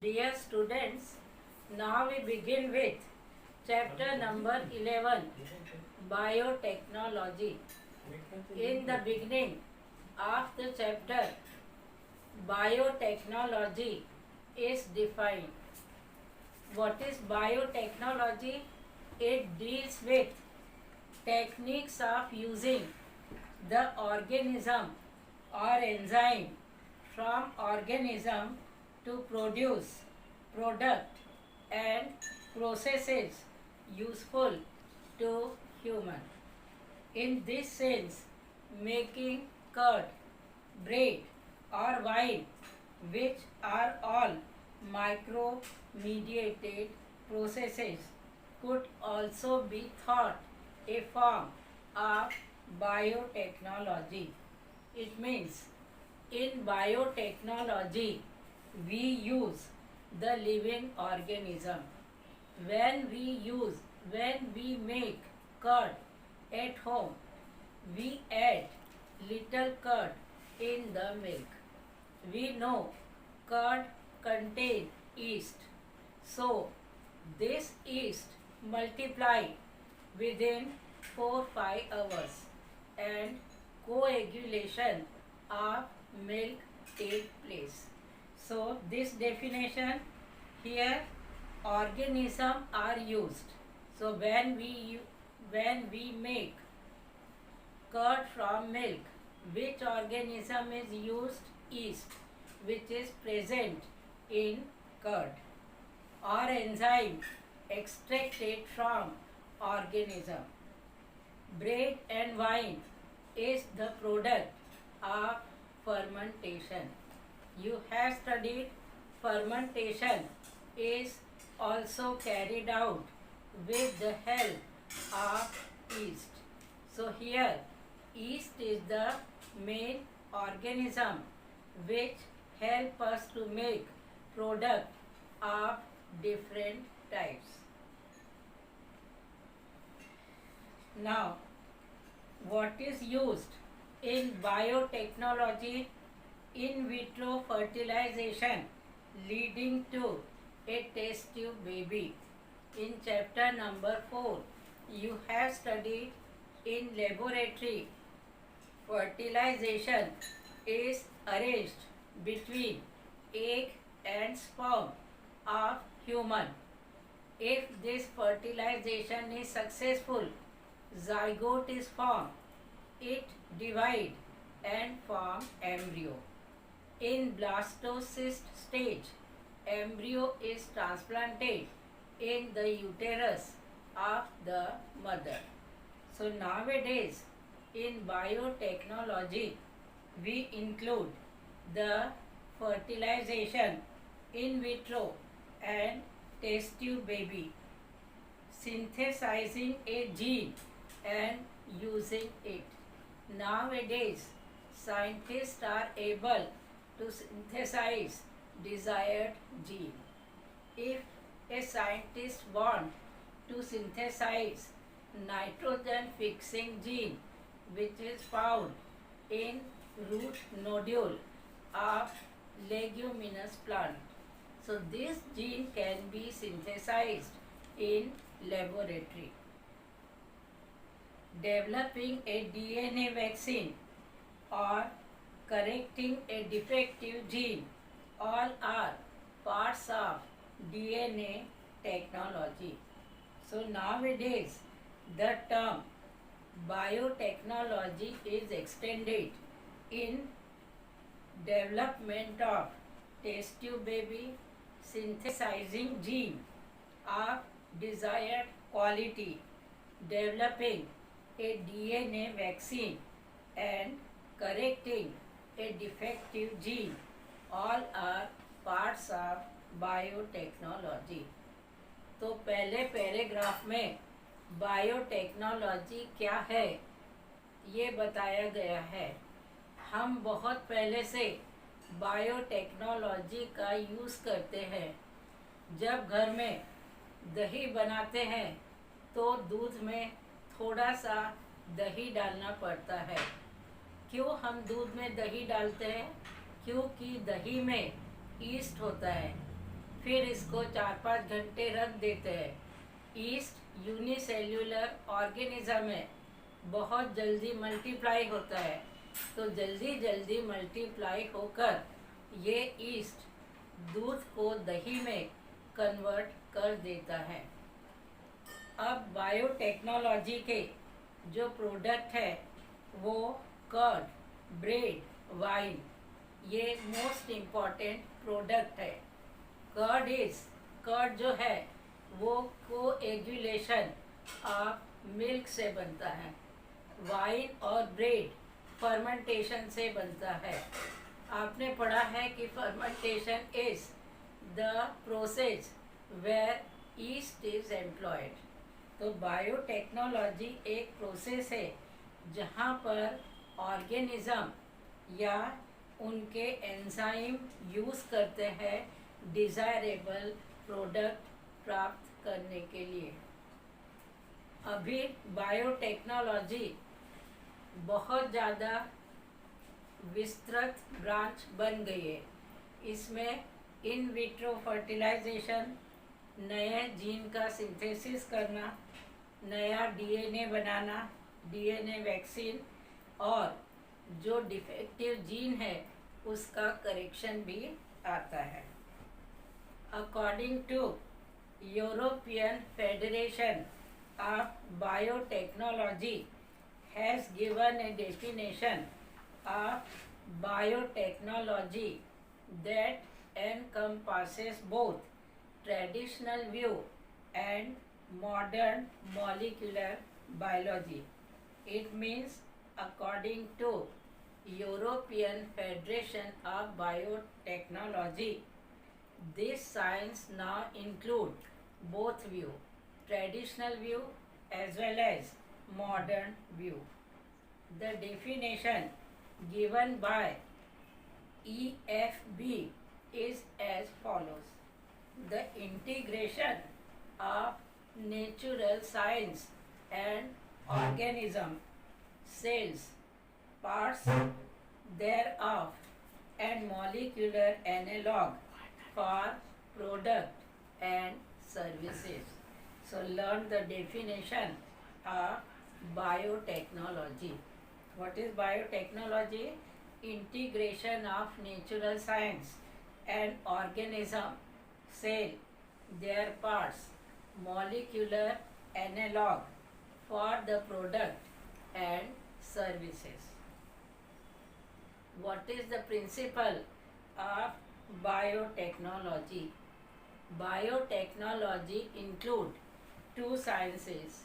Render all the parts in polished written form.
Dear students, now we begin with chapter number 11, Biotechnology. In the beginning of the chapter, biotechnology is defined. What is biotechnology? It deals with techniques of using the organism or enzyme from organism to produce product and processes useful to human. In this sense, making curd, bread or wine, which are all micro-mediated processes, could also be thought a form of biotechnology. It means in biotechnology we use the living organism. When we make curd at home, we add little curd in the milk. We know curd contains yeast. So this yeast multiply within 4-5 hours and coagulation of milk take place. So this definition here, organism are used. So when we make curd from milk, which organism is used? Yeast, which is present in curd, or enzyme extracted from organism. Bread and wine is the product of fermentation. You have studied fermentation is also carried out with the help of yeast. So here yeast is the main organism which help us to make product of different types. Now, what is used in biotechnology? In vitro fertilization leading to a test tube baby. In chapter number 4, you have studied in laboratory fertilization is arranged between egg and sperm of human. If this fertilization is successful, zygote is formed. It divides and forms embryo. In blastocyst stage, embryo is transplanted in the uterus of the mother. So nowadays in biotechnology we include the fertilization in vitro and test tube baby, synthesizing a gene and using it. Nowadays scientists are able to synthesize desired gene. If a scientist wants to synthesize nitrogen fixing gene which is found in root nodule of leguminous plant, so this gene can be synthesized in laboratory. Developing a DNA vaccine or correcting a defective gene, all are parts of DNA technology. So nowadays the term biotechnology is extended in development of test tube baby, synthesizing gene of desired quality, developing a DNA vaccine and correcting a defective gene, all are parts of biotechnology. तो पहले paragraph में biotechnology क्या है ये बताया गया है. हम बहुत पहले से बायोटेक्नोलॉजी का यूज़ करते हैं. जब घर में दही बनाते हैं तो दूध में थोड़ा सा दही डालना पड़ता है. क्यों हम दूध में दही डालते हैं? क्योंकि दही में ईस्ट होता है. फिर इसको 4-5 घंटे रख देते हैं। ईस्ट यूनिसेल्यूलर ऑर्गेनिज्म में बहुत जल्दी मल्टीप्लाई होता है, तो जल्दी जल्दी मल्टीप्लाई होकर ये ईस्ट दूध को दही में कन्वर्ट कर देता है। अब बायोटेक्नोलॉजी के जो प्रोडक्ट है वो कर्ड, ब्रेड, वाइन, ये मोस्ट इम्पॉर्टेंट प्रोडक्ट है। कर्ड जो है वो कोएगुलेशन ऑफ मिल्क से बनता है। वाइन और ब्रेड फर्मेंटेशन से बनता है। आपने पढ़ा है कि fermentation is the process where yeast is employed. तो बायोटेक्नोलॉजी एक प्रोसेस है जहाँ पर ऑर्गेनिज्म या उनके एंजाइम यूज़ करते हैं डिज़ायरेबल प्रोडक्ट प्राप्त करने के लिए। अभी बायोटेक्नोलॉजी बहुत ज़्यादा विस्तृत ब्रांच बन गई है। इसमें इन विट्रो फर्टिलाइजेशन, नए जीन का सिंथेसिस करना, नया डीएनए बनाना, डीएनए वैक्सीन, और जो डिफेक्टिव जीन है उसका करेक्शन भी आता है। According to European Federation of Biotechnology has given a definition of biotechnology that encompasses both traditional view and modern molecular biology. It means, according to European Federation of Biotechnology, this science now include both view, traditional view as well as modern view. The definition given by EFB is as follows: the integration of natural science and organism, cells, parts thereof, and molecular analog for product and services. So learn the definition of biotechnology. What is biotechnology? Integration of natural science and organism, cell, their parts, molecular analog for the product and services. What is the principle of biotechnology? Biotechnology include two sciences: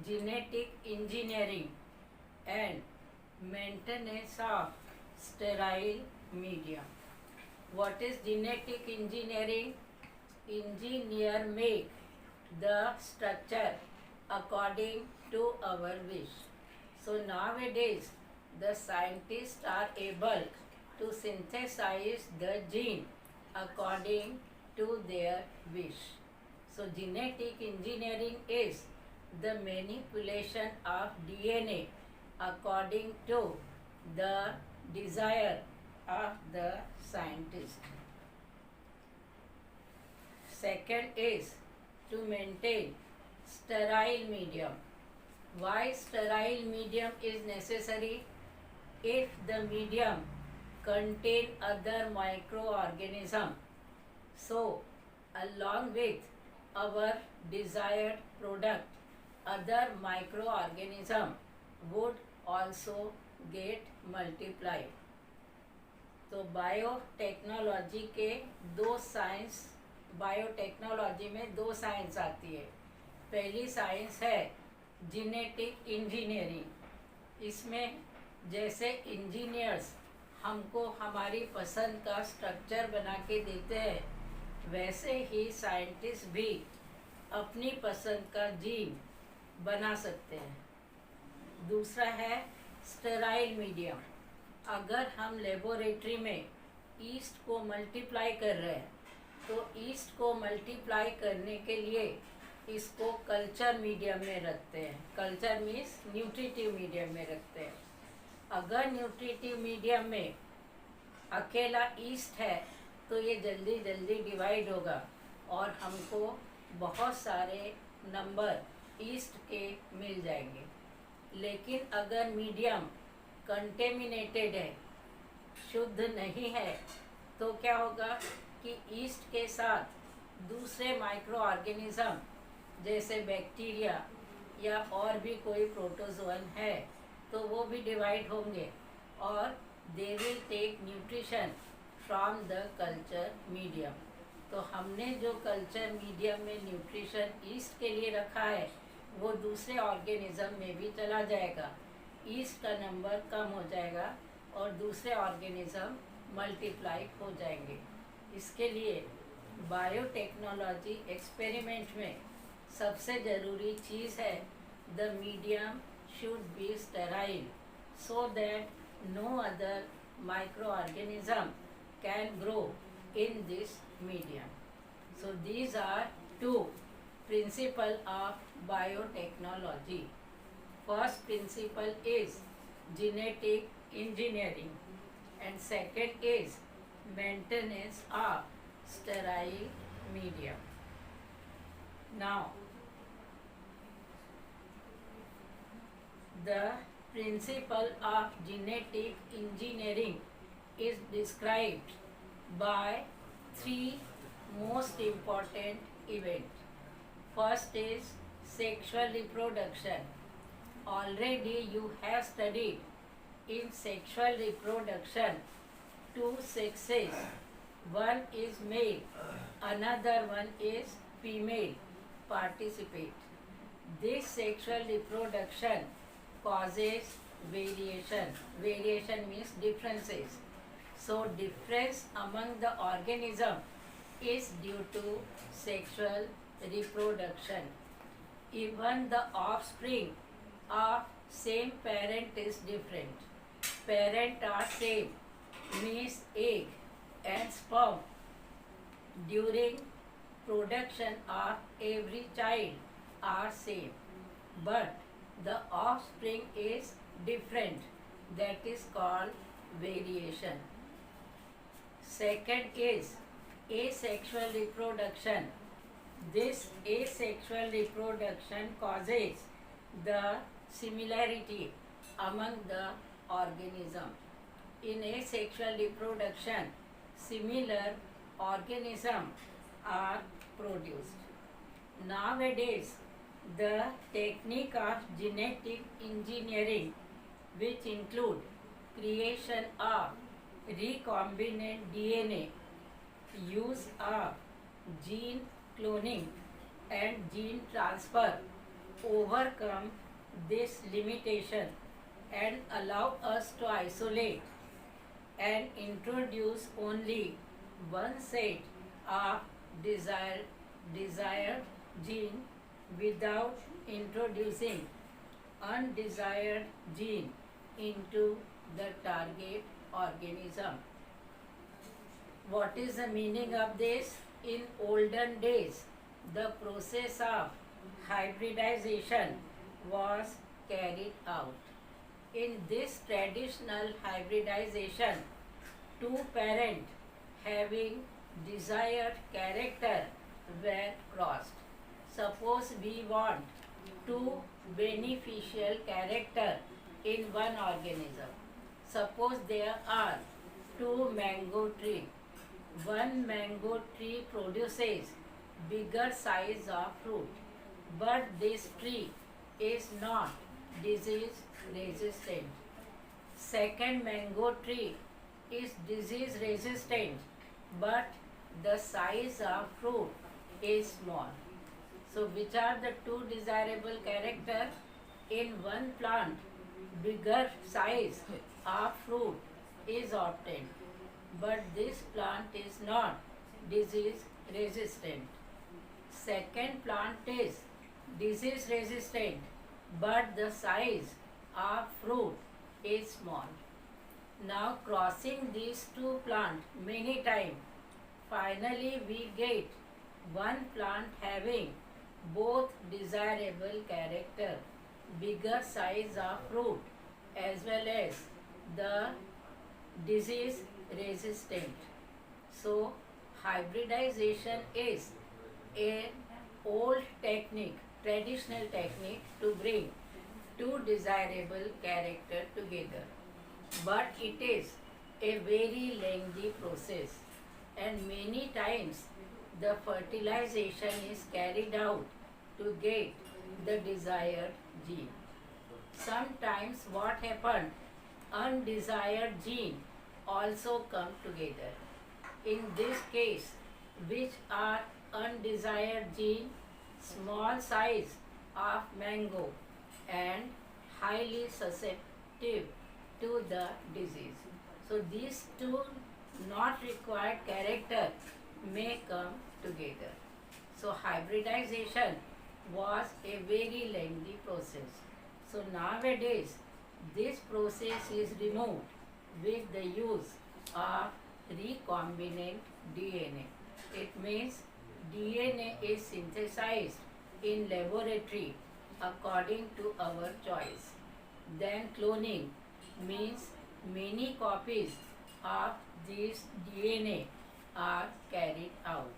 genetic engineering and maintenance of sterile media. What is genetic engineering? Engineer make the structure according to our wish. So nowadays the scientists are able to synthesize the gene according to their wish. So genetic engineering is the manipulation of DNA according to the desire of the scientist. Second is to maintain sterile medium. Why sterile medium is necessary? If the medium contain other microorganism, so along with our desired product, other microorganism would also get multiplied. तो biotechnology के दो science, biotechnology में दो science आती है। पहली science है genetic engineering. इसमें जैसे इंजीनियर्स हमको हमारी पसंद का स्ट्रक्चर बना के देते हैं, वैसे ही साइंटिस्ट भी अपनी पसंद का जीन बना सकते हैं। दूसरा है स्टेराइल मीडियम। अगर हम लेबोरेटरी में ईस्ट को मल्टीप्लाई कर रहे हैं तो ईस्ट को मल्टीप्लाई करने के लिए इसको कल्चर मीडियम में रखते हैं। कल्चर मीन्स न्यूट्रिटिव मीडियम में रखते हैं। अगर न्यूट्रिटिव मीडियम में अकेला ईस्ट है तो ये जल्दी जल्दी डिवाइड होगा और हमको बहुत सारे नंबर ईस्ट के मिल जाएंगे। लेकिन अगर मीडियम कंटेमिनेटेड है, शुद्ध नहीं है, तो क्या होगा कि ईस्ट के साथ दूसरे माइक्रो ऑर्गेनिज्म जैसे बैक्टीरिया या और भी कोई प्रोटोजोअन है तो वो भी डिवाइड होंगे और they will take nutrition from the culture medium. तो हमने जो कल्चर मीडियम में न्यूट्रिशन ईस्ट के लिए रखा है वो दूसरे ऑर्गेनिज्म में भी चला जाएगा, ईस्ट का नंबर कम हो जाएगा और दूसरे ऑर्गेनिज्म मल्टीप्लाई हो जाएंगे। इसके लिए बायोटेक्नोलॉजी एक्सपेरिमेंट में सबसे ज़रूरी चीज़ है the medium should be sterile so that no other microorganism can grow in this medium. So these are two principles of biotechnology. First principle is genetic engineering and second is maintenance of sterile medium. Now the principle of genetic engineering is described by three most important events. First is sexual reproduction. Already you have studied in sexual reproduction two sexes. One is male, another one is female participate. This sexual reproduction causes variation. Variation means differences. So difference among the organism is due to sexual reproduction. Even the offspring of same parent is different. Parent are same means egg and sperm during production of every child are same, but the offspring is different, that is called variation. Second is asexual reproduction. This asexual reproduction causes the similarity among the organism. In asexual reproduction, similar organisms are produced. Nowadays, the technique of genetic engineering, which include creation of recombinant DNA, use of gene cloning and gene transfer, overcome this limitation and allow us to isolate and introduce only one set of desired gene without introducing undesired gene into the target organism. What is the meaning of this? In olden days, the process of hybridization was carried out. In this traditional hybridization, two parents having desired character were crossed. Suppose we want two beneficial character in one organism. Suppose there are two mango trees. One mango tree produces bigger size of fruit, but this tree is not disease resistant. Second mango tree is disease resistant, but the size of fruit is small. So which are the two desirable character? In one plant, bigger size of fruit is obtained, but this plant is not disease resistant. Second plant is disease resistant, but the size of fruit is small. Now crossing these two plants many times, finally we get one plant having both desirable character, bigger size of fruit as well as the disease resistant. So hybridization is an old technique, traditional technique to bring two desirable characters together. But it is a very lengthy process, and many times the fertilization is carried out to get the desired gene. Sometimes what happened, undesired gene also come together. In this case, which are undesired gene, small size of mango and highly susceptible to the disease. So these two not required character may come together. So hybridization was a very lengthy process. So nowadays this process is removed with the use of recombinant DNA. It means DNA is synthesized in laboratory according to our choice. Then cloning means many copies of this DNA are carried out,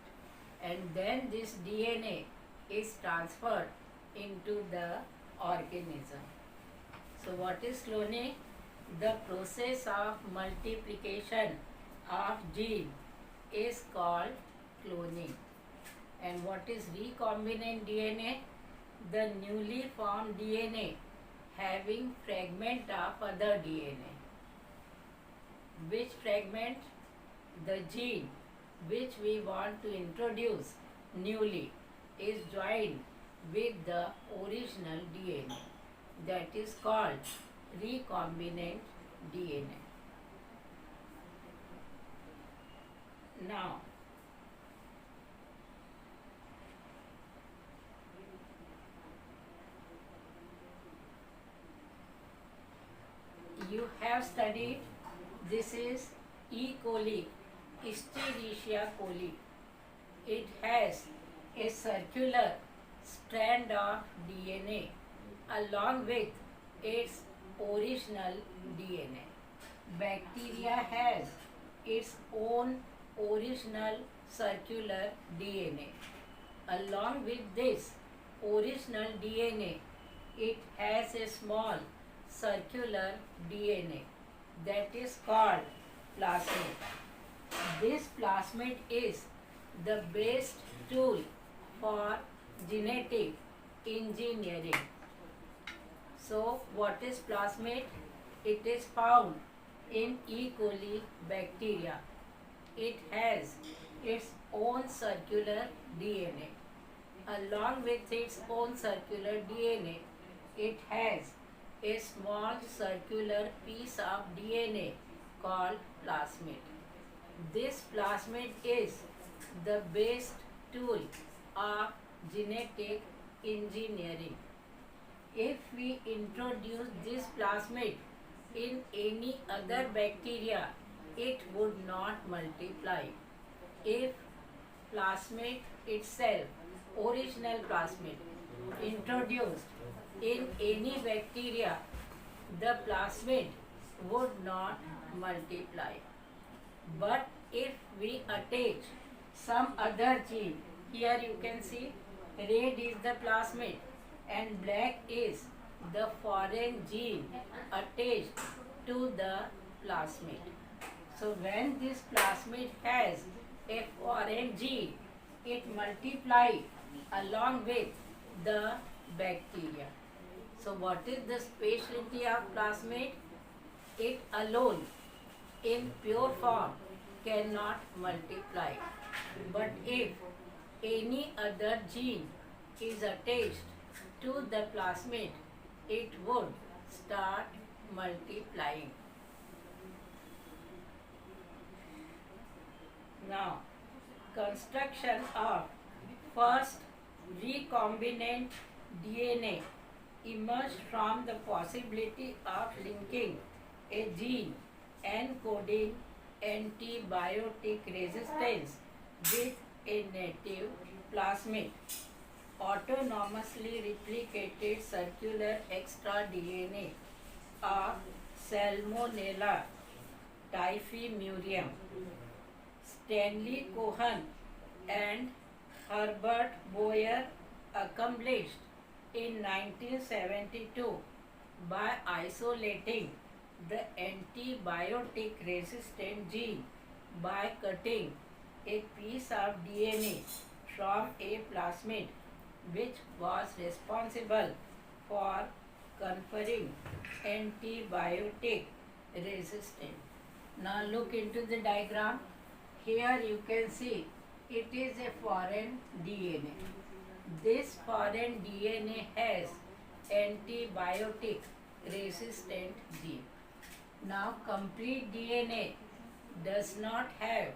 and then this DNA is transferred into the organism. So what is cloning? The process of multiplication of gene is called cloning. And what is recombinant DNA? The newly formed DNA having fragment of other DNA. Which fragment? The gene which we want to introduce newly is joined with the original DNA. That is called recombinant DNA. Now, you have studied, this is E. coli, Escherichia coli. It has a circular strand of DNA along with its original DNA. Bacteria has its own original circular DNA. Along with this original DNA, it has a small circular DNA that is called plasmid. This plasmid is the best tool for genetic engineering. So what is plasmid? It is found in E. coli bacteria. It has its own circular DNA. Along with its own circular DNA, it has a small circular piece of DNA called plasmid. This plasmid is the best tool of genetic engineering. If we introduce this plasmid in any other bacteria, it would not multiply. If plasmid itself, original plasmid, introduced in any bacteria, the plasmid would not multiply. But if we attach some other gene, here you can see red is the plasmid and black is the foreign gene attached to the plasmid. So when this plasmid has a foreign gene, it multiplies along with the bacteria. So what is the specialty of plasmid? It alone in pure form cannot multiply. But if any other gene is attached to the plasmid, it would start multiplying. Now, construction of first recombinant DNA emerged from the possibility of linking a gene encoding antibiotic resistance with a native plasmid. Autonomously replicated circular extra DNA of Salmonella typhimurium Stanley Cohen and Herbert Boyer accomplished in 1972 by isolating the antibiotic resistant gene by cutting a piece of DNA from a plasmid which was responsible for conferring antibiotic resistance. Now look into the diagram. Here you can see it is a foreign DNA. This foreign DNA has antibiotic resistant gene. Now complete DNA does not have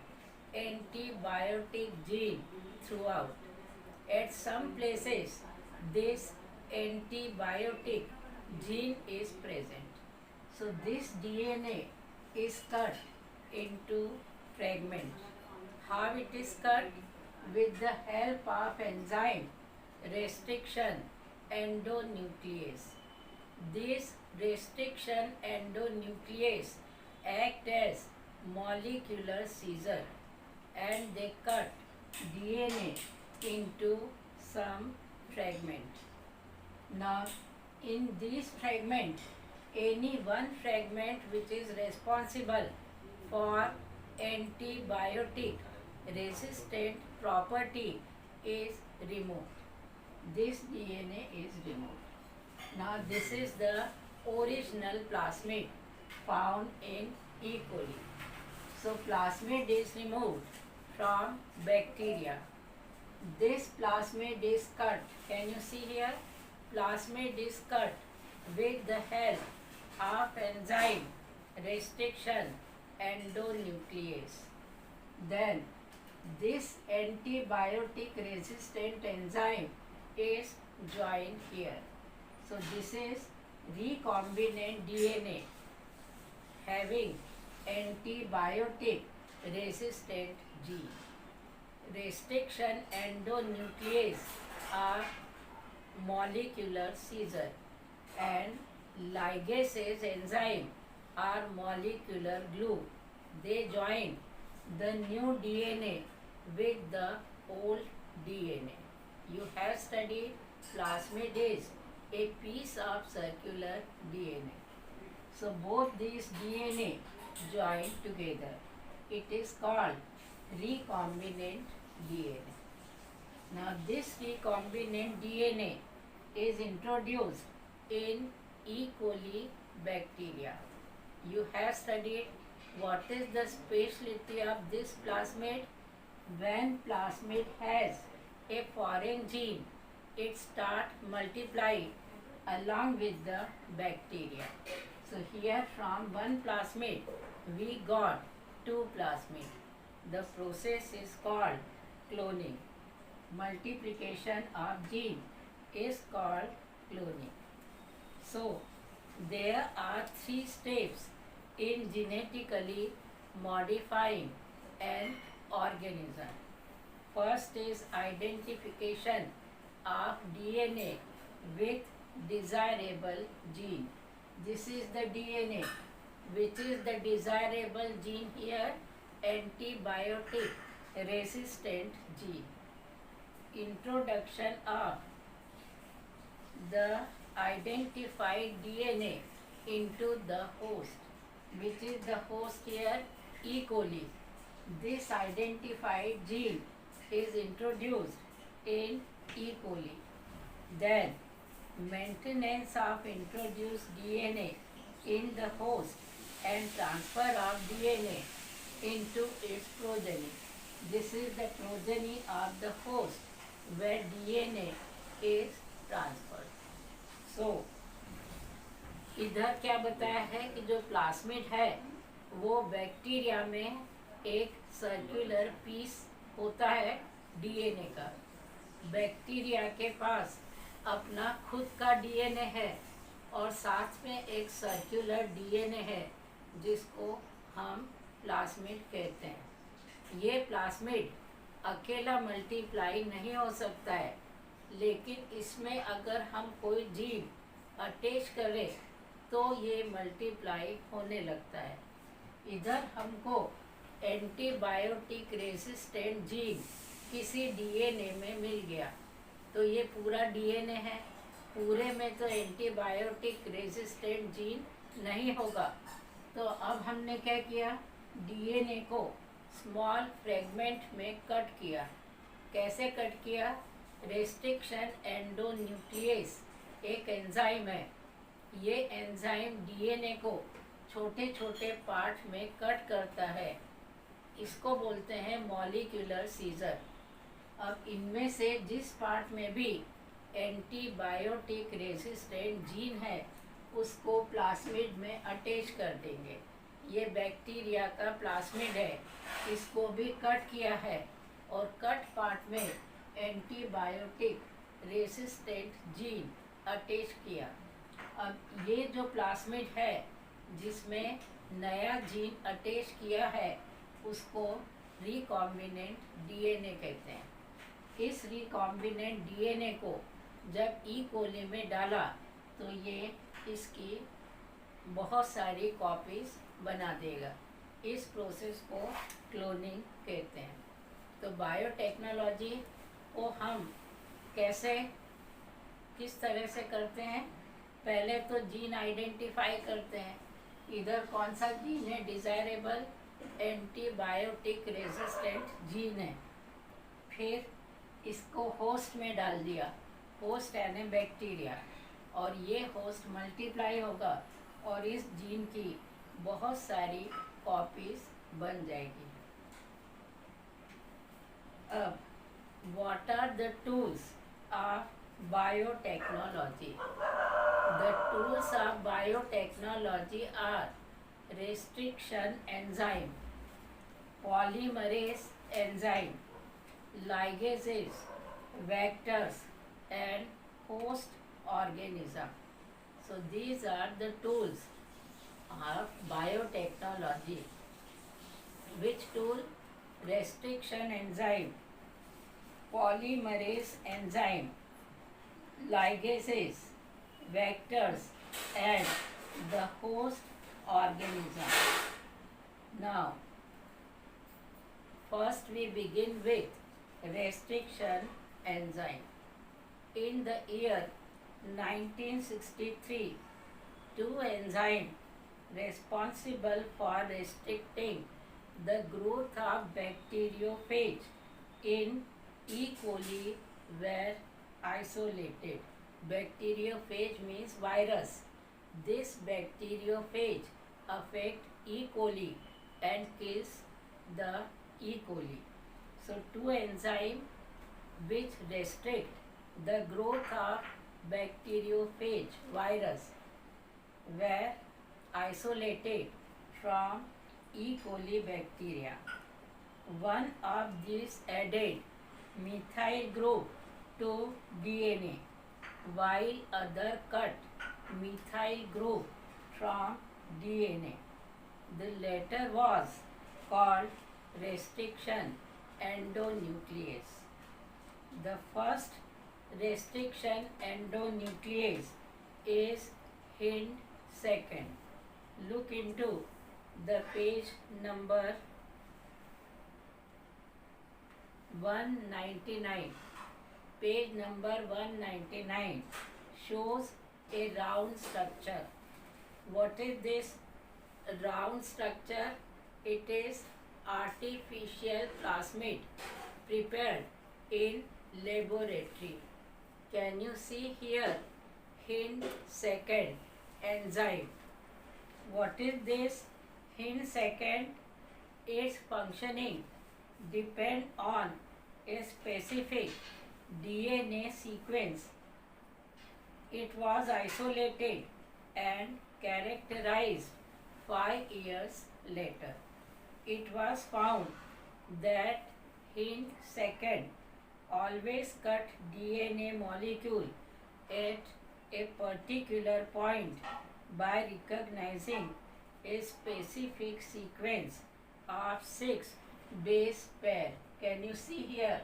antibiotic gene throughout. At some places this antibiotic gene is present. So this DNA is cut into fragments. How it is cut? With the help of enzyme restriction endonuclease. This restriction endonuclease act as molecular scissor and they cut DNA into some fragment. Now in these fragments, any one fragment which is responsible for antibiotic resistant property is removed. This DNA is removed. Now this is the original plasmid found in E. coli. So plasmid is removed from bacteria. This plasmid is cut. Can you see here? Plasmid is cut with the help of enzyme restriction endonuclease. Then this antibiotic resistant enzyme is joined here. So this is recombinant DNA having antibiotic resistant gene. Restriction endonuclease are molecular scissor and ligases enzyme are molecular glue. They join the new DNA with the old DNA. You have studied plasmid is a piece of circular DNA. So both these DNA join together. It is called recombinant DNA. Now this recombinant DNA is introduced in E. coli bacteria. You have studied what is the specialty of this plasmid. When plasmid has a foreign gene, it start multiplying along with the bacteria. So here from one plasmid we got two plasmid. The process is called cloning. Multiplication of gene is called cloning. So there are three steps in genetically modifying an organism. First is identification of DNA with desirable gene. This is the DNA. Which is the desirable gene here? Antibiotic resistant gene. Introduction of the identified DNA into the host. Which is the host here? E. coli. This identified gene is introduced in E. coli. Then maintenance of introduced DNA in the host and transfer of DNA into its progeny. This is the progeny of the host where DNA is transferred. So इधर क्या बताया है कि जो plasmid है वो bacteria में एक सर्कुलर पीस होता है डीएनए का. बैक्टीरिया के पास अपना खुद का डीएनए है और साथ में एक सर्कुलर डीएनए है जिसको हम प्लास्मिड कहते हैं. ये प्लास्मिड अकेला मल्टीप्लाई नहीं हो सकता है, लेकिन इसमें अगर हम कोई जीन अटैच करें तो ये मल्टीप्लाई होने लगता है. इधर हमको एंटीबायोटिक रेसिस्टेंट जीन किसी डीएनए में मिल गया, तो ये पूरा डीएनए है, पूरे में तो एंटीबायोटिक रेसिस्टेंट जीन नहीं होगा। तो अब हमने क्या किया, डीएनए को स्मॉल फ्रेगमेंट में कट किया। कैसे कट किया? रेस्ट्रिक्शन एंडोन्यूक्लियस एक एंजाइम है, ये एंजाइम डीएनए को छोटे छोटे पार्ट में कट करता है, इसको बोलते हैं मॉलिक्यूलर सीजर। अब इनमें से जिस पार्ट में भी एंटीबायोटिक रेसिस्टेंट जीन है उसको प्लास्मिड में अटैच कर देंगे। ये बैक्टीरिया का प्लास्मिड है, इसको भी कट किया है और कट पार्ट में एंटीबायोटिक रेसिस्टेंट जीन अटैच किया। अब ये जो प्लास्मिड है जिसमें नया जीन अटैच किया है उसको रिकॉम्बिनेंट डीएनए कहते हैं। इस रिकॉम्बिनेंट डीएनए को जब ई कोली में डाला तो ये इसकी बहुत सारी कॉपीज बना देगा। इस प्रोसेस को क्लोनिंग कहते हैं। तो बायोटेक्नोलॉजी को हम कैसे किस तरह से करते हैं? पहले तो जीन आइडेंटिफाई करते हैं, इधर कौन सा जीन है डिज़ायरेबल, एंटीबायोटिक रेजिस्टेंट जीन है। फिर इसको होस्ट में डाल दिया, होस्ट यानी बैक्टीरिया, और ये होस्ट मल्टीप्लाई होगा और इस जीन की बहुत सारी कॉपीज बन जाएगी। अब what are the tools of biotechnology? The tools of biotechnology are restriction enzyme, polymerase enzyme, ligases, vectors and host organism. So these are the tools of biotechnology. Which tool? Restriction enzyme, polymerase enzyme, ligases, vectors and the host organism. Now first we begin with restriction enzyme. In the year 1963, two enzymes responsible for restricting the growth of bacteriophage in E. coli were isolated. Bacteriophage means virus. This bacteriophage affects E. coli and kills the E. coli. So two enzymes which restrict the growth of bacteriophage virus were isolated from E. coli bacteria. One of these added methyl group to DNA, while other cut methyl group from DNA. The latter was called restriction endonuclease. The first restriction endonuclease is Hind2. Look into the page number 199. Page number 199 shows a round structure. What is this round structure? It is artificial plasmid prepared in laboratory. Can you see here Hind2 enzyme? What is this Hind2? Its functioning depend on a specific DNA sequence. It was isolated and characterized 5 years later. It was found that Hind2 always cut DNA molecule at a particular point by recognizing a specific sequence of 6 base pair. Can you see here?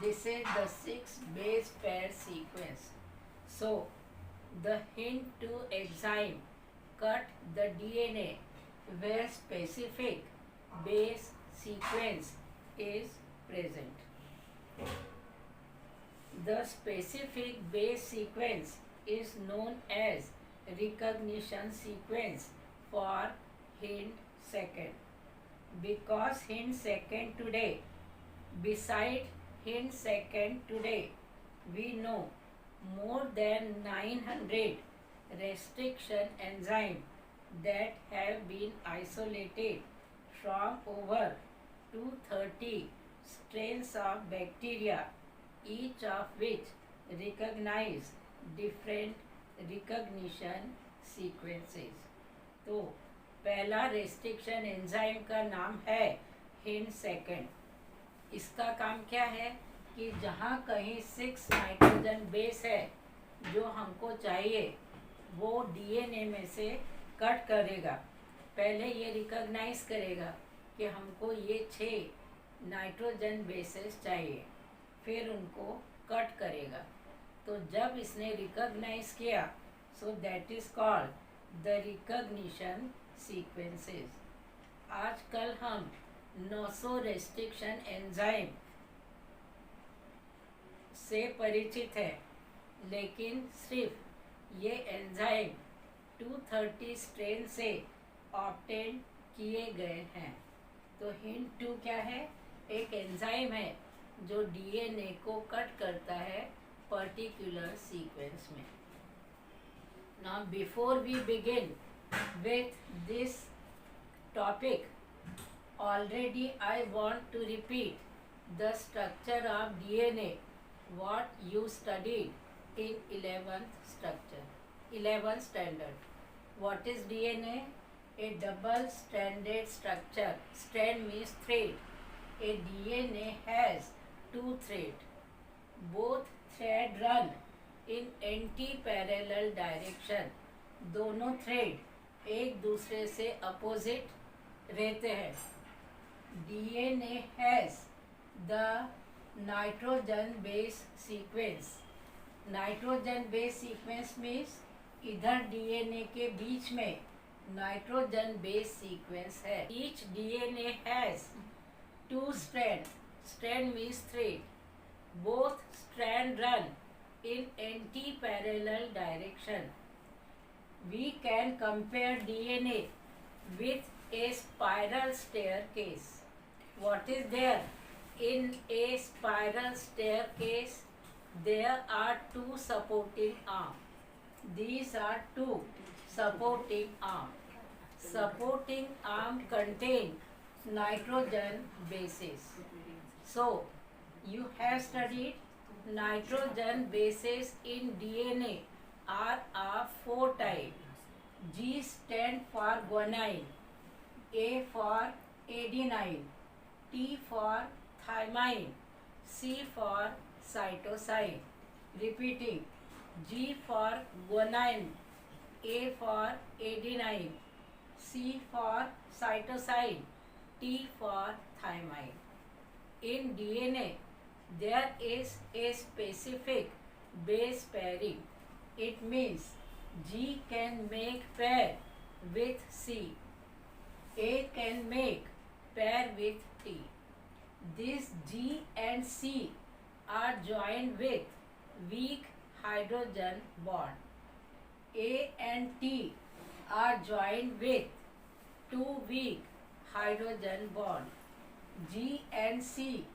This is the 6 base pair sequence. So the Hind2 enzyme cut the DNA where specific base sequence is present. The specific base sequence is known as recognition sequence for hint second. Because hint second today, beside hint second today, we know more than 900 restriction enzymes that have been isolated from over 230 strains of bacteria, each of which recognize different recognition sequences. तो पहला restriction enzyme का नाम है hind second. इसका काम क्या है कि जहाँ कहीं 6 नाइट्रोजन बेस है जो हमको चाहिए वो डीएनए में से कट करेगा। पहले ये रिकॉग्नाइज करेगा कि हमको ये 6 नाइट्रोजन बेसेस चाहिए, फिर उनको कट करेगा। तो जब इसने रिकॉग्नाइज किया, so that is called the recognition sequences. आजकल हम 900 रेस्ट्रिक्शन एंजाइम से परिचित है, लेकिन सिर्फ ये एंजाइम 230 स्ट्रेन से ऑब्टेन किए गए हैं। तो हिंट 2 क्या है? एक एंजाइम है जो डीएनए को कट करता है पर्टिकुलर सीक्वेंस में। Now before we begin with this topic, already I want to repeat the structure of DNA what you studied in 11th standard. What is DNA? A double stranded structure. Strand means thread. A DNA has 2 threads. Both thread run in anti-parallel direction. दोनों thread एक दूसरे से opposite रहते हैं। DNA has the nitrogen base sequence. Nitrogen base sequence means इधर DNA के बीच में nitrogen base sequence है। Each DNA has 2 strand. Strand means thread. Both strand run in anti parallel direction. We can compare DNA with a spiral staircase. What is there? In a spiral staircase, there are 2 supporting arms. These are 2 supporting arms. Supporting arm contain nitrogen bases. So, you have studied nitrogen bases in DNA are of 4 types. G stand for guanine, A for adenine, T for thymine, C for cytosine. Repeating, G for guanine, A for adenine, C for cytosine, T for thymine. In DNA, there is a specific base pairing. It means G can make pair with C. A can make pair with T. This G and C are joined with weak hydrogen bond. A and T are joined with 2 weak hydrogen bond. G and C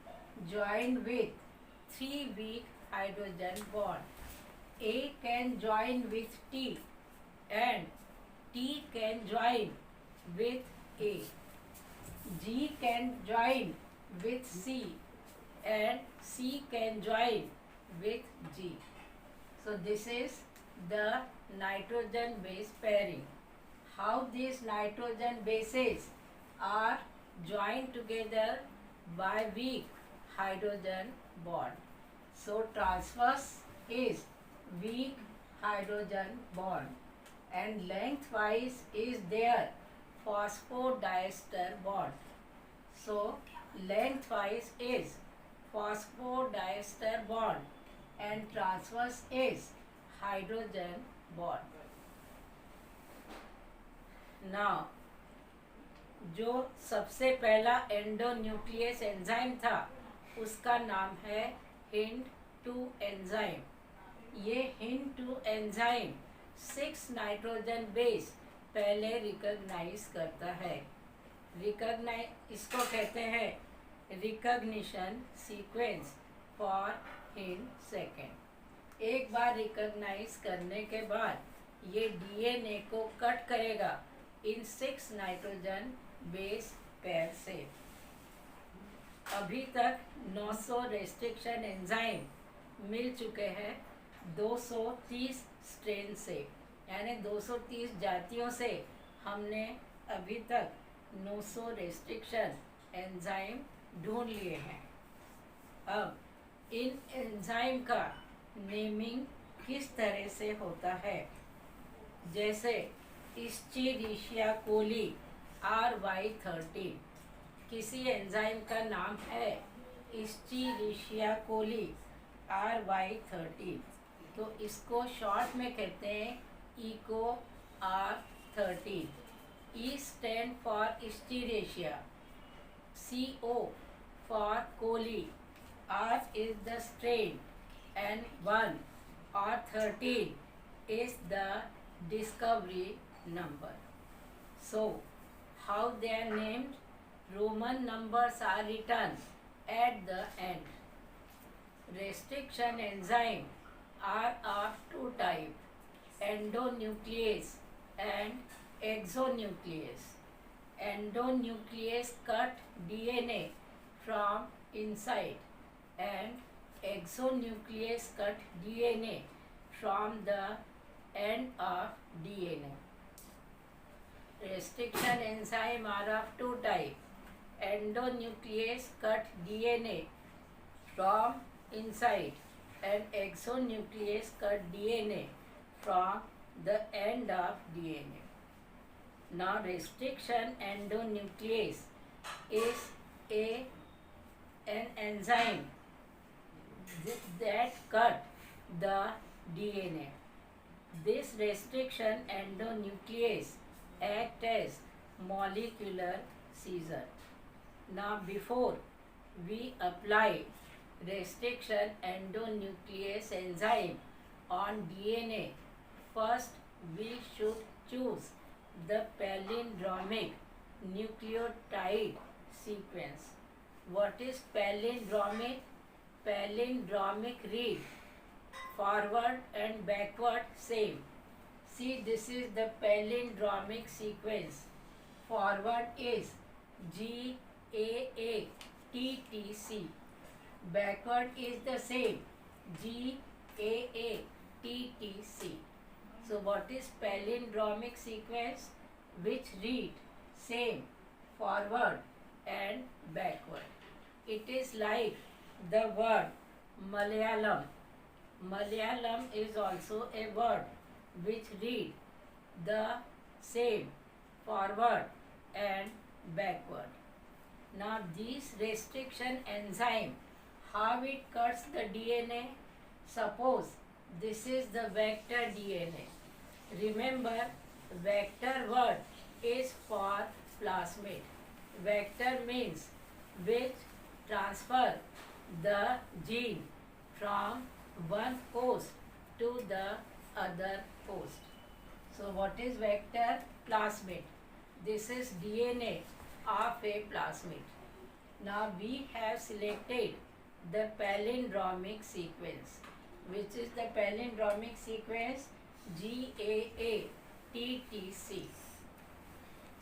joined with 3 weak hydrogen bond. A can join with T and T can join with A. G can join with C and C can join with G. So this is the nitrogen base pairing. How these nitrogen bases are joined together by weak hydrogen bond. So transverse is weak hydrogen bond and lengthwise is there phosphodiester bond. So lengthwise is phosphodiester bond and transverse is hydrogen bond. Now जो सबसे पहला endonuclease enzyme था उसका नाम है hind 2 enzyme. ये hind 2 enzyme 6 nitrogen base पहले recognise करता है। रिकॉग्नाइज इसको कहते हैं recognition sequence for hind second. एक बार रिकॉग्नाइज करने के बाद ये डीएनए को कट करेगा इन 6 नाइट्रोजन बेस पेयर से। अभी तक 900 रेस्ट्रिक्शन एंजाइम मिल चुके हैं 230 स्ट्रेन से, यानी 230 जातियों से हमने अभी तक 900 रेस्ट्रिक्शन एंजाइम ढूंढ लिए हैं। अब इन एंजाइम का नेमिंग किस तरह से होता है, जैसे इस्चीरिशिया कोली RY13, किसी एंजाइम का नाम है इस्चीरिशिया कोली RY13, तो इसको शॉर्ट में कहते हैं Eco R13। E stand for Escherichia, CO for coli, R is the strain and 1 or 13 is the discovery number. So, how they are named? Roman numbers are written at the end. Restriction enzyme are of two types, endonuclease and exonuclease. Endonuclease cut DNA from inside and exonuclease cut DNA from the end of DNA. Restriction enzyme are of two types. Endonuclease cut DNA from inside and exonuclease cut DNA from the end of DNA. Now restriction endonuclease is an enzyme that cut the DNA. This restriction endonuclease act as molecular scissor. Now before we apply restriction endonuclease enzyme on DNA, first we should choose the palindromic nucleotide sequence. What is palindromic? Palindromic read forward and backward same. See, this is the palindromic sequence. Forward is GAATTC. Backward is the same, GAATTC. So what is palindromic sequence? Which read same forward and backward. It is like the word Malayalam. Malayalam is also a word which read the same forward and backward. Now this restriction enzyme, how it cuts the DNA? Suppose this is the vector DNA. Remember, vector word is for plasmid. Vector means which transfer the gene from one host to the other host. So what is vector? Plasmid. This is DNA of a plasmid. Now we have selected the palindromic sequence. Which is the palindromic sequence? GAATTC,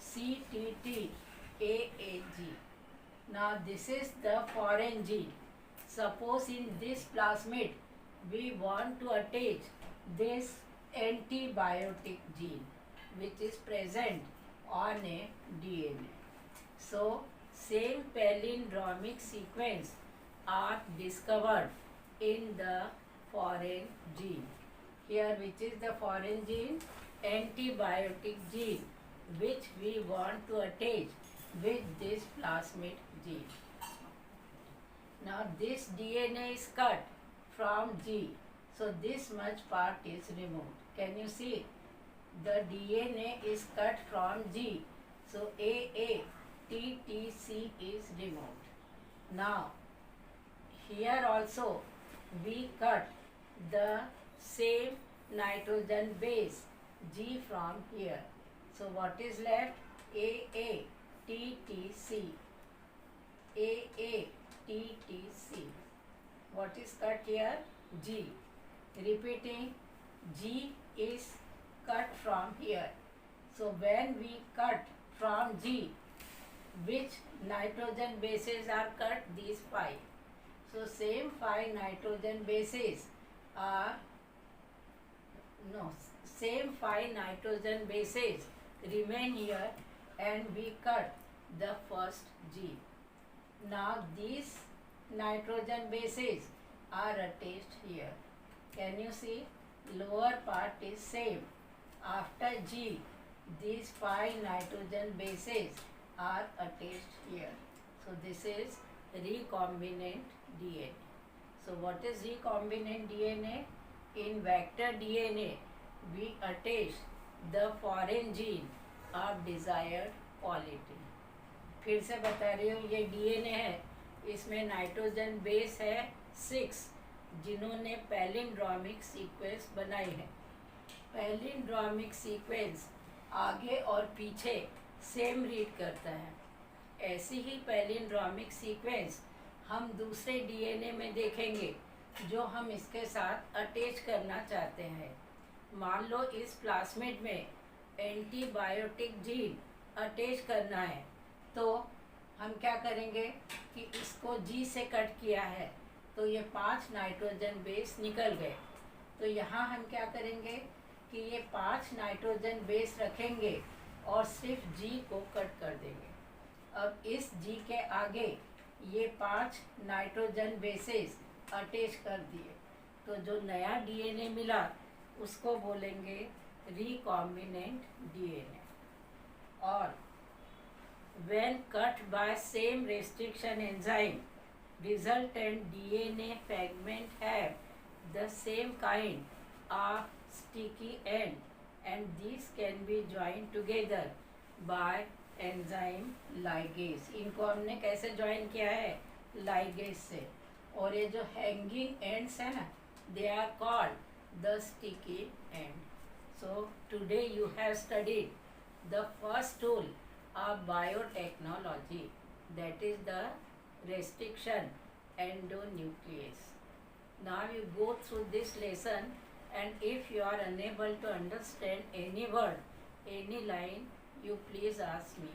CTTAAG. Now this is the foreign gene. Suppose in this plasmid we want to attach this antibiotic gene which is present on a DNA. So same palindromic sequence are discovered in the foreign gene. Here which is the foreign gene? Antibiotic gene, which we want to attach with this plasmid gene. Now this DNA is cut from G. So this much part is removed. Can you see? The DNA is cut from G So AATTC is removed. Now here also we cut the same nitrogen base G from here. So what is left? AATTC. AATTC. What is cut here? G. Repeating, G is cut from here. So when we cut from G, which nitrogen bases are cut? These 5. So same 5 nitrogen bases are same 5 nitrogen bases remain here, and we cut the first G. Now these nitrogen bases are attached here. Can you see? Lower part is same. After G, these 5 nitrogen bases are attached here. So this is recombinant DNA. So what is recombinant DNA? In vector DNA, we attach the foreign gene of desired quality. फिर से बता रही हूँ, ये DNA है, इसमें nitrogen base है 6, जिन्होंने पैलिंड्रोमिक सीक्वेंस बनाई है. पैलिंड्रोमिक सीक्वेंस आगे और पीछे सेम रीड करता है. ऐसी ही पैलिंड्रोमिक सीक्वेंस हम दूसरे डीएनए में देखेंगे जो हम इसके साथ अटैच करना चाहते हैं. मान लो इस प्लास्मिड में एंटीबायोटिक जीन अटैच करना है, तो हम क्या करेंगे कि इसको जी से कट किया है तो ये 5 नाइट्रोजन बेस निकल गए. तो यहाँ हम क्या करेंगे कि ये 5 नाइट्रोजन बेस रखेंगे और सिर्फ जी को कट कर देंगे. अब इस जी के आगे ये 5 नाइट्रोजन बेसेस अटैच कर दिए, तो जो नया डीएनए मिला उसको बोलेंगे रिकॉम्बिनेंट डीएनए. और when cut by same restriction enzyme, resultant DNA fragment have the same kind of sticky end, and these can be joined together by enzyme ligase. इनको हमने कैसे ज्वाइन किया है? ligase से. और ये जो hanging ends है ना, they are called the sticky end. So today you have studied the first tool of biotechnology, that is the restriction endonuclease. Now you go through this lesson, and if you are unable to understand any word, any line, you please ask me.